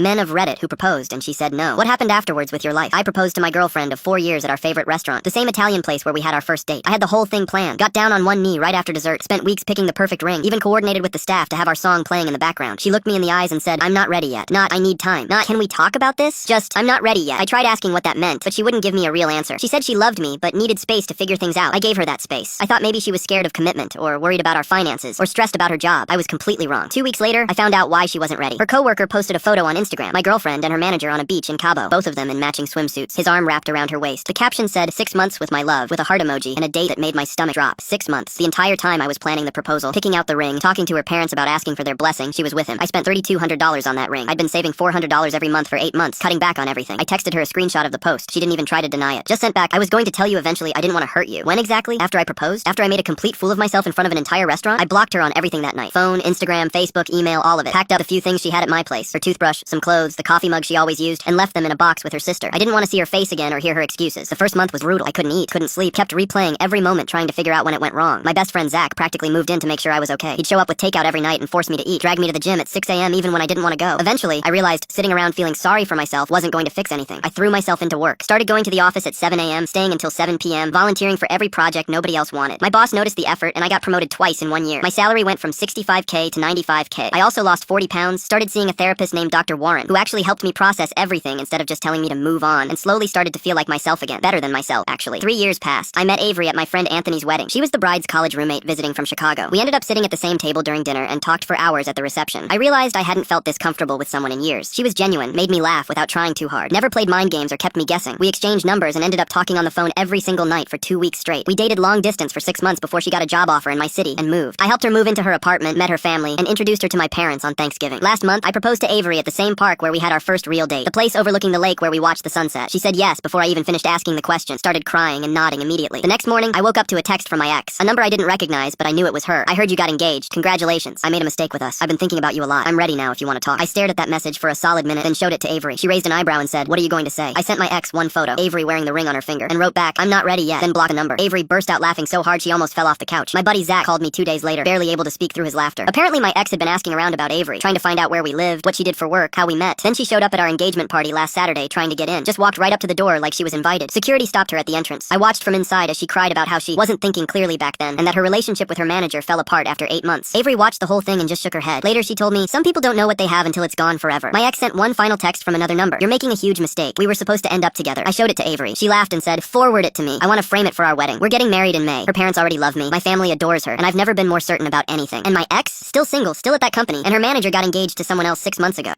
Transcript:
Men of Reddit who proposed and she said no. What happened afterwards with your life? I proposed to my girlfriend of 4 years at our favorite restaurant, the same Italian place where we had our first date. I had the whole thing planned, got down on one knee right after dessert, spent weeks picking the perfect ring, even coordinated with the staff to have our song playing in the background. She looked me in the eyes and said, I'm not ready yet. Not, I need time. Not, can we talk about this? Just, I'm not ready yet. I tried asking what that meant, but she wouldn't give me a real answer. She said she loved me, but needed space to figure things out. I gave her that space. I thought maybe she was scared of commitment, or worried about our finances, or stressed about her job. I was completely wrong. 2 weeks later, I found out why she wasn't ready. Her coworker posted a photo on Instagram. My girlfriend and her manager on a beach in Cabo, both of them in matching swimsuits, his arm wrapped around her waist. The caption said, 6 months with my love, with a heart emoji, and a date that made my stomach drop. 6 months. The entire time I was planning the proposal, picking out the ring, talking to her parents about asking for their blessing, she was with him. I spent $3,200 on that ring. I'd been saving $400 every month for 8 months, cutting back on everything. I texted her a screenshot of the post. She didn't even try to deny it. Just sent back, I was going to tell you eventually, I didn't want to hurt you. When exactly? After I proposed? After I made a complete fool of myself in front of an entire restaurant? I blocked her on everything that night. Phone, Instagram, Facebook, email, all of it. Packed up a few things she had at my place. Her toothbrush, some clothes, the coffee mug she always used, and left them in a box with her sister. I didn't want to see her face again or hear her excuses. The first month was brutal. I couldn't eat, couldn't sleep, kept replaying every moment trying to figure out when it went wrong. My best friend Zach practically moved in to make sure I was okay. He'd show up with takeout every night and force me to eat, drag me to the gym at 6 a.m. even when I didn't want to go. Eventually, I realized sitting around feeling sorry for myself wasn't going to fix anything. I threw myself into work. Started going to the office at 7 a.m., staying until 7 p.m., volunteering for every project nobody else wanted. My boss noticed the effort and I got promoted twice in 1 year. My salary went from $65K to $95K. I also lost 40 pounds, started seeing a therapist named Dr. Warren, who actually helped me process everything instead of just telling me to move on, and slowly started to feel like myself again. Better than myself, actually. 3 years passed. I met Avery at my friend Anthony's wedding. She was the bride's college roommate visiting from Chicago. We ended up sitting at the same table during dinner and talked for hours at the reception. I realized I hadn't felt this comfortable with someone in years. She was genuine, made me laugh without trying too hard, never played mind games or kept me guessing. We exchanged numbers and ended up talking on the phone every single night for 2 weeks straight. We dated long distance for 6 months before she got a job offer in my city and moved. I helped her move into her apartment, met her family, and introduced her to my parents on Thanksgiving. Last month, I proposed to Avery at the same park where we had our first real date, the place overlooking the lake where we watched the sunset. She said yes before I even finished asking the question, started crying and nodding immediately. The next morning, I woke up to a text from my ex, a number I didn't recognize, but I knew it was her. I heard you got engaged. Congratulations. I made a mistake with us. I've been thinking about you a lot. I'm ready now if you want to talk. I stared at that message for a solid minute, then showed it to Avery. She raised an eyebrow and said, what are you going to say? I sent my ex one photo, Avery wearing the ring on her finger, and wrote back, I'm not ready yet, then blocked a number. Avery burst out laughing so hard she almost fell off the couch. My buddy Zach called me 2 days later, barely able to speak through his laughter. Apparently my ex had been asking around about Avery, trying to find out where we lived, what she did for work, how we met. Then she showed up at our engagement party last Saturday trying to get in. Just walked right up to the door like she was invited. Security stopped her at the entrance. I watched from inside as she cried about how she wasn't thinking clearly back then, and that her relationship with her manager fell apart after 8 months. Avery watched the whole thing and just shook her head. Later she told me, some people don't know what they have until it's gone forever. My ex sent one final text from another number. You're making a huge mistake. We were supposed to end up together. I showed it to Avery. She laughed and said, forward it to me. I want to frame it for our wedding. We're getting married in May. Her parents already love me. My family adores her, and I've never been more certain about anything. And my ex, still single, still at that company, and her manager got engaged to someone else 6 months ago.